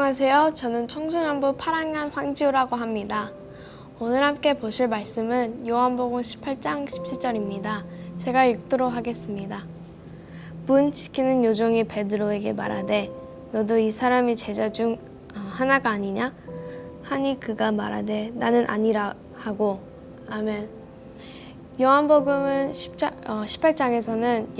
안녕하세요. 저는 청소년부 8학년 황지우라고 합니다. 오늘 함께 보실 말씀은 요한복음 18장 17절입니다. 제가 읽도록 하겠습니다. 문 지키는 요종이 베드로에게 말하되 너도 이 사람이 제자 중 하나가 아니냐? 하니 그가 말하되 나는 아니라 하고. 아멘. 요한복음은 18장에서는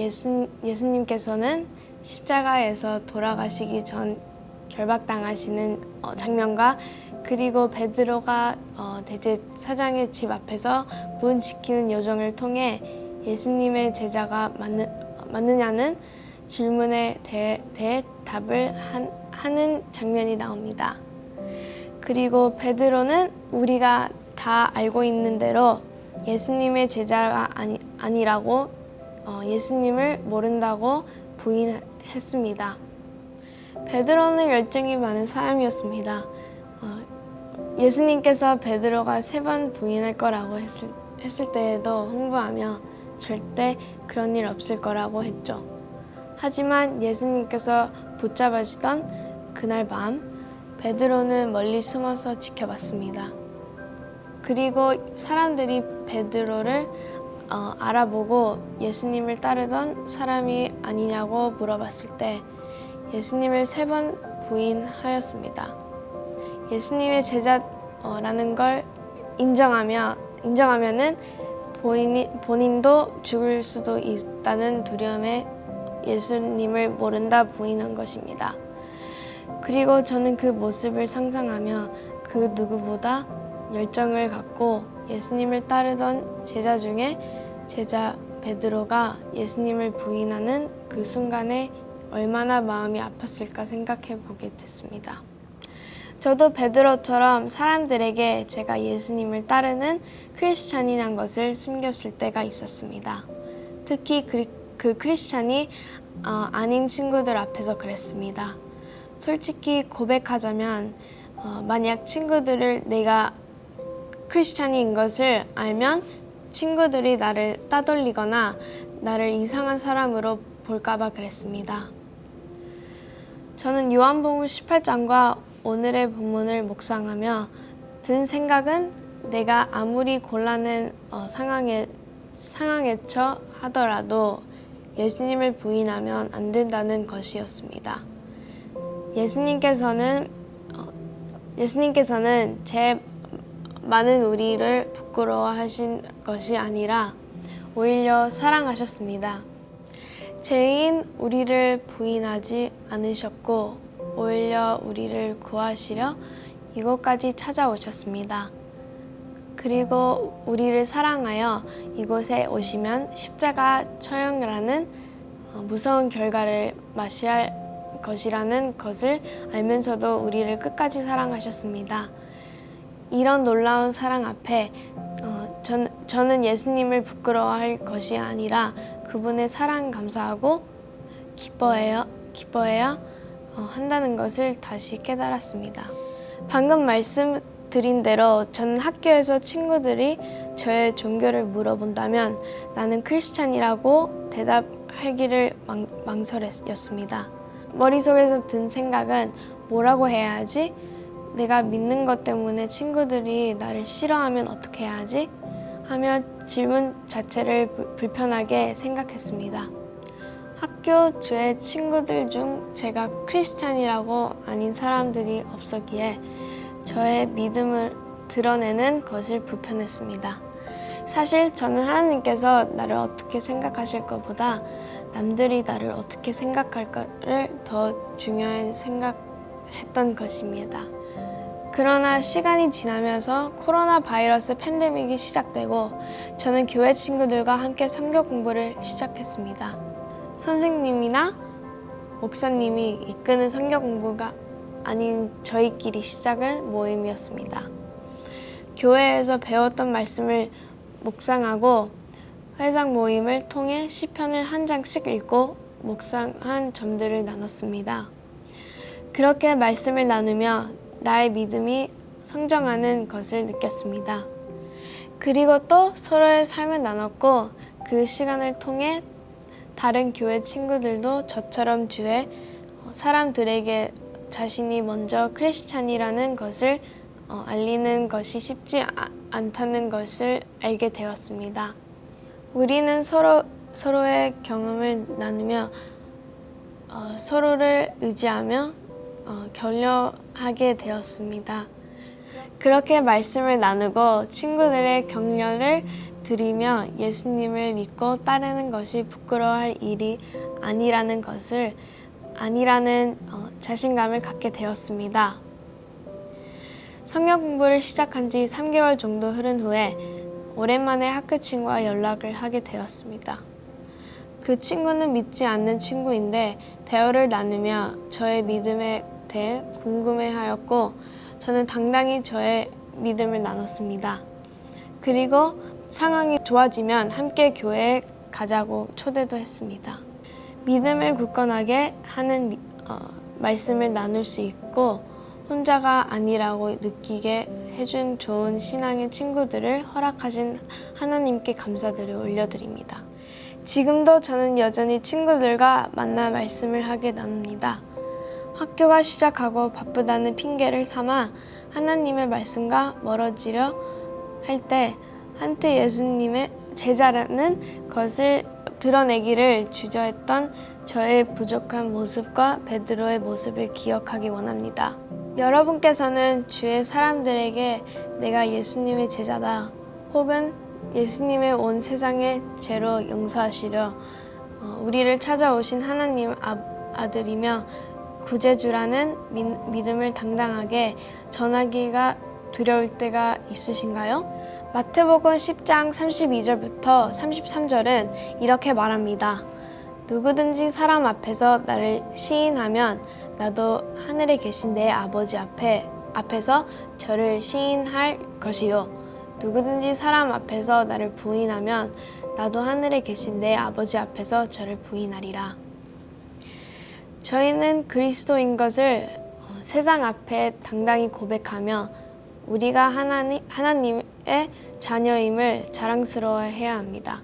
예수님께서는 십자가에서 돌아가시기 전 결박당하시는 장면과 그리고 베드로가 대제사장의 집 앞에서 문 지키는 요정을 통해 예수님의 제자가 맞느냐는 질문에 대해 답을 하는 장면이 나옵니다. 그리고 베드로는 우리가 다 알고 있는 대로 예수님의 제자가 아니라고 예수님을 모른다고 부인했습니다. 베드로는 열정이 많은 사람이었습니다. 예수님께서 베드로가 3번 부인할 거라고 했을 때에도 홍보하며 절대 그런 일 없을 거라고 했죠. 하지만 예수님께서 붙잡으시던 그날 밤 베드로는 멀리 숨어서 지켜봤습니다. 그리고 사람들이 베드로를 알아보고 예수님을 따르던 사람이 아니냐고 물어봤을 때 예수님을 3번 부인하였습니다. 예수님의 제자라는 걸 인정하면은 본인도 죽을 수도 있다는 두려움에 예수님을 모른다 부인한 것입니다. 그리고 저는 그 모습을 상상하며 그 누구보다 열정을 갖고 예수님을 따르던 제자 중에 제자 베드로가 예수님을 부인하는 그 순간에 얼마나 마음이 아팠을까 생각해 보게 됐습니다. 저도 베드로처럼 사람들에게 제가 예수님을 따르는 크리스찬이란 것을 숨겼을 때가 있었습니다. 특히 그 크리스찬이 아닌 친구들 앞에서 그랬습니다. 솔직히 고백하자면 만약 친구들을 내가 크리스찬인 것을 알면 친구들이 나를 따돌리거나 나를 이상한 사람으로 볼까봐 그랬습니다. 저는 요한복음 18장과 오늘의 본문을 묵상하며 든 생각은 내가 아무리 곤란한 상황에 처 하더라도 예수님을 부인하면 안 된다는 것이었습니다. 예수님께서는 제 많은 우리를 부끄러워하신 것이 아니라 오히려 사랑하셨습니다. 죄인 우리를 부인하지 않으셨고 오히려 우리를 구하시려 이곳까지 찾아오셨습니다. 그리고 우리를 사랑하여 이곳에 오시면 십자가 처형이라는 무서운 결과를 맞이해야 할 것이라는 것을 알면서도 우리를 끝까지 사랑하셨습니다. 이런 놀라운 사랑 앞에 저는 예수님을 부끄러워할 것이 아니라 그분의 사랑 감사하고 기뻐해야 한다는 것을 다시 깨달았습니다. 방금 말씀드린 대로 저는 학교에서 친구들이 저의 종교를 물어본다면 나는 크리스찬이라고 대답하기를 망설였습니다. 머릿속에서 든 생각은 뭐라고 해야 하지? 내가 믿는 것 때문에 친구들이 나를 싫어하면 어떻게 해야 하지? 하며 질문 자체를 불편하게 생각했습니다. 학교 제 친구들 중 제가 크리스찬이라고 아닌 사람들이 없었기에 저의 믿음을 드러내는 것을 불편했습니다. 사실 저는 하나님께서 나를 어떻게 생각하실 것보다 남들이 나를 어떻게 생각할까를 더 중요한 생각했던 것입니다. 그러나 시간이 지나면서 코로나 바이러스 팬데믹이 시작되고 저는 교회 친구들과 함께 성경 공부를 시작했습니다. 선생님이나 목사님이 이끄는 성경 공부가 아닌 저희끼리 시작한 모임이었습니다. 교회에서 배웠던 말씀을 묵상하고 회상 모임을 통해 시편을 한 장씩 읽고 묵상한 점들을 나눴습니다. 그렇게 말씀을 나누며 나의 믿음이 성장하는 것을 느꼈습니다. 그리고 또 서로의 삶을 나눴고 그 시간을 통해 다른 교회 친구들도 저처럼 주의 사람들에게 자신이 먼저 크리스찬이라는 것을 알리는 것이 쉽지 않다는 것을 알게 되었습니다. 우리는 서로의 경험을 나누며 서로를 의지하며 격려하게 되었습니다. 그렇게 말씀을 나누고 친구들의 격려를 드리며 예수님을 믿고 따르는 것이 부끄러워할 일이 아니라는 자신감을 갖게 되었습니다. 성경 공부를 시작한 지 3개월 정도 흐른 후에 오랜만에 학교 친구와 연락을 하게 되었습니다. 그 친구는 믿지 않는 친구인데 대화를 나누며 저의 믿음에 대해 궁금해하였고 저는 당당히 저의 믿음을 나눴습니다. 그리고 상황이 좋아지면 함께 교회에 가자고 초대도 했습니다. 믿음을 굳건하게 하는 말씀을 나눌 수 있고 혼자가 아니라고 느끼게 해준 좋은 신앙의 친구들을 허락하신 하나님께 감사들을 올려드립니다. 지금도 저는 여전히 친구들과 만나 말씀을 하게 나눕니다. 학교가 시작하고 바쁘다는 핑계를 삼아 하나님의 말씀과 멀어지려 할 때 한때 예수님의 제자라는 것을 드러내기를 주저했던 저의 부족한 모습과 베드로의 모습을 기억하기 원합니다. 여러분께서는 주의 사람들에게 내가 예수님의 제자다 혹은 예수님의 온 세상의 죄로 용서하시려 우리를 찾아오신 하나님 아들이며 구제주라는 믿음을 당당하게 전하기가 두려울 때가 있으신가요? 마태복음 10장 32절부터 33절은 이렇게 말합니다. 누구든지 사람 앞에서 나를 시인하면 나도 하늘에 계신 내 아버지 앞에서 저를 시인할 것이요. 누구든지 사람 앞에서 나를 부인하면 나도 하늘에 계신 내 아버지 앞에서 저를 부인하리라. 저희는 그리스도인 것을 세상 앞에 당당히 고백하며 우리가 하나님의 자녀임을 자랑스러워해야 합니다.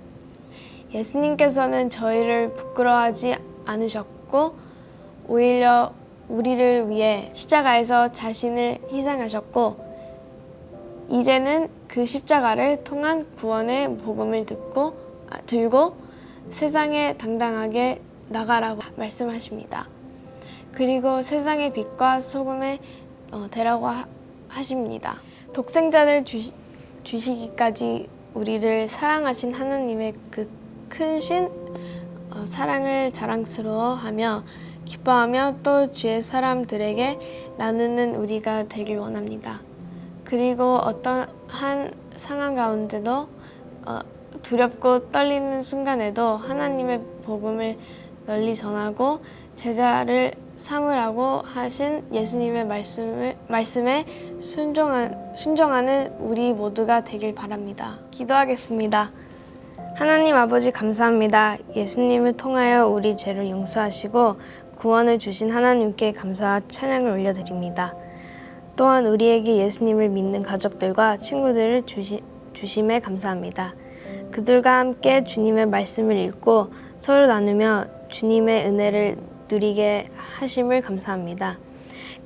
예수님께서는 저희를 부끄러워하지 않으셨고 오히려 우리를 위해 십자가에서 자신을 희생하셨고 이제는 그 십자가를 통한 구원의 복음을 들고 세상에 당당하게 나가라고 말씀하십니다. 그리고 세상의 빛과 소금에 되라고 하십니다. 독생자를 주시기까지 우리를 사랑하신 하나님의 그 크신 사랑을 자랑스러워하며 기뻐하며 또 주의 사람들에게 나누는 우리가 되길 원합니다. 그리고 어떤 한 상황 가운데도 두렵고 떨리는 순간에도 하나님의 복음을 널리 전하고 제자를 삼으라고 하신 예수님의 말씀에 순종하는 우리 모두가 되길 바랍니다. 기도하겠습니다. 하나님 아버지 감사합니다. 예수님을 통하여 우리 죄를 용서하시고 구원을 주신 하나님께 감사와 찬양을 올려드립니다. 또한 우리에게 예수님을 믿는 가족들과 친구들을 주심에 감사합니다. 그들과 함께 주님의 말씀을 읽고 서로 나누며 주님의 은혜를 누리게 하심을 감사합니다.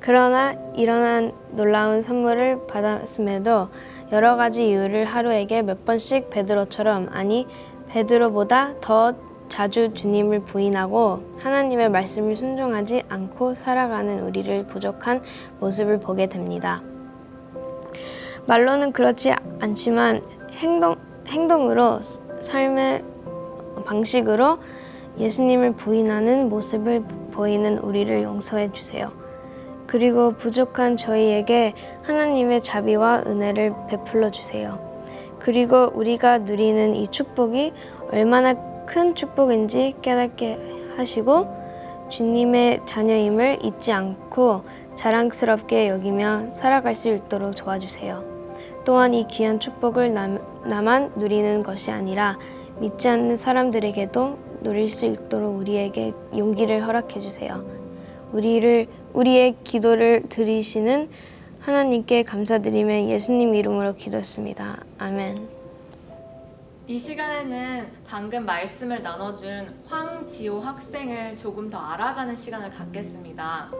그러나 이러한 놀라운 선물을 받았음에도 여러 가지 이유를 하루에게 몇 번씩 베드로처럼 아니 베드로보다 더 자주 주님을 부인하고 하나님의 말씀을 순종하지 않고 살아가는 우리를 부족한 모습을 보게 됩니다. 말로는 그렇지 않지만 행동으로 삶의 방식으로 예수님을 부인하는 모습을 보이는 우리를 용서해 주세요. 그리고 부족한 저희에게 하나님의 자비와 은혜를 베풀어 주세요. 그리고 우리가 누리는 이 축복이 얼마나 큰 축복인지 깨닫게 하시고 주님의 자녀임을 잊지 않고 자랑스럽게 여기며 살아갈 수 있도록 도와주세요. 또한 이 귀한 축복을 나만 누리는 것이 아니라 믿지 않는 사람들에게도 누릴 수 있도록 우리에게 용기를 허락해 주세요. 우리의 기도를 들으시는 하나님께 감사드리며 예수님 이름으로 기도했습니다. 아멘. 이 시간에는 방금 말씀을 나눠준 황지호 학생을 조금 더 알아가는 시간을 갖겠습니다.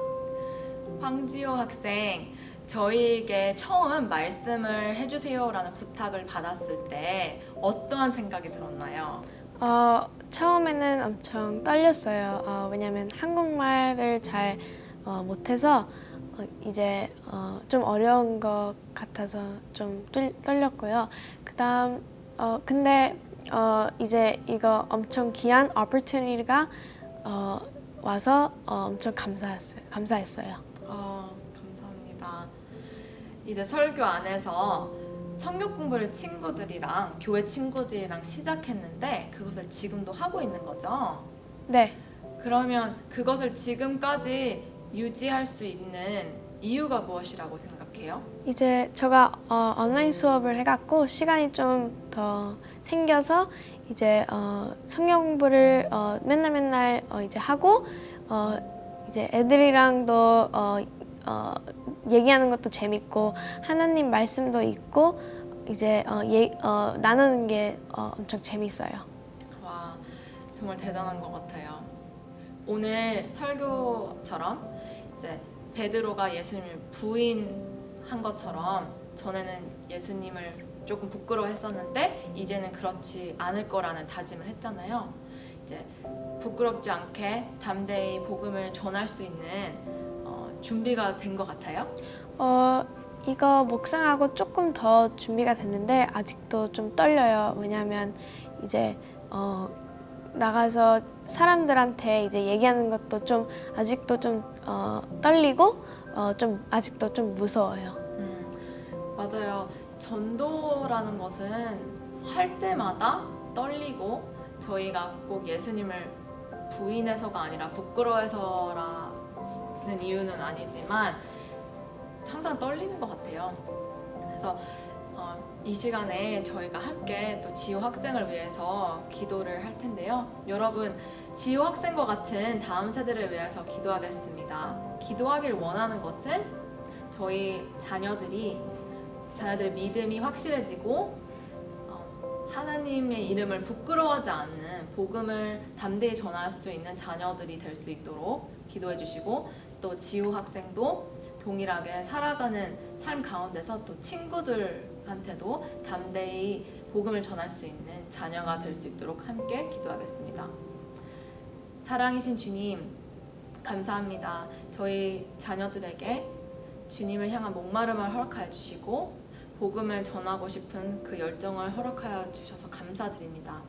황지호 학생, 저희에게 처음 말씀을 해주세요라는 부탁을 받았을 때 어떠한 생각이 들었나요? 처음에는 엄청 떨렸어요. 왜냐면 한국말을 잘 못해서 이제 좀 어려운 것 같아서 좀 떨렸고요. 그다음 근데 이제 이거 엄청 귀한 opportunity가 와서 엄청 감사했어요. 감사합니다. 이제 설교 안에서 성경 공부를 친구들이랑 교회 친구들이랑 시작했는데 그것을 지금도 하고 있는 거죠? 네. 그러면 그것을 지금까지 유지할 수 있는 이유가 무엇이라고 생각해요? 이제 제가 온라인 수업을 해갖고 시간이 좀 더 생겨서 이제 성경 공부를 맨날 이제 하고 이제 애들이랑도 얘기하는 것도 재밌고 하나님 말씀도 있고 이제 나누는 게 엄청 재밌어요. 와, 정말 대단한 것 같아요. 오늘 설교처럼 이제 베드로가 예수님을 부인한 것처럼 전에는 예수님을 조금 부끄러워했었는데 이제는 그렇지 않을 거라는 다짐을 했잖아요. 이제 부끄럽지 않게 담대히 복음을 전할 수 있는 준비가 된 것 같아요. 이거 묵상하고 조금 더 준비가 됐는데 아직도 좀 떨려요. 왜냐하면 이제 나가서 사람들한테 이제 얘기하는 것도 좀 아직도 좀 떨리고 좀 아직도 좀 무서워요. 맞아요. 전도라는 것은 할 때마다 떨리고 저희가 꼭 예수님을 부인해서가 아니라 부끄러워해서라는 이유는 아니지만 항상 떨리는 것 같아요. 그래서 이 시간에 저희가 함께 또 지호 학생을 위해서 기도를 할 텐데요. 여러분, 지호 학생과 같은 다음 세대를 위해서 기도하겠습니다. 기도하길 원하는 것은 저희 자녀들의 믿음이 확실해지고 하나님의 이름을 부끄러워하지 않는 복음을 담대히 전할 수 있는 자녀들이 될 수 있도록 기도해 주시고 또 지호 학생도 동일하게 살아가는 삶 가운데서 또 친구들한테도 담대히 복음을 전할 수 있는 자녀가 될 수 있도록 함께 기도하겠습니다. 사랑이신 주님, 감사합니다. 저희 자녀들에게 주님을 향한 목마름을 허락하여 주시고 복음을 전하고 싶은 그 열정을 허락하여 주셔서 감사드립니다.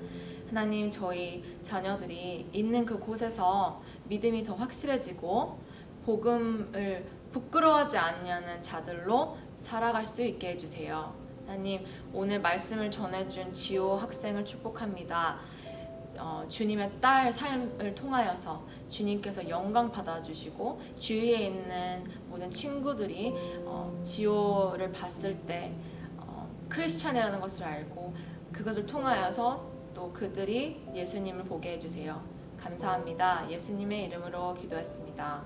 하나님, 저희 자녀들이 있는 그곳에서 믿음이 더 확실해지고 복음을 부끄러워하지 않냐는 자들로 살아갈 수 있게 해주세요. 하나님, 오늘 말씀을 전해준 지호 학생을 축복합니다. 주님의 딸 삶을 통하여서 주님께서 영광 받아주시고 주위에 있는 모든 친구들이 지호를 봤을 때 크리스찬이라는 것을 알고 그것을 통하여서 또 그들이 예수님을 보게 해주세요. 감사합니다. 예수님의 이름으로 기도했습니다.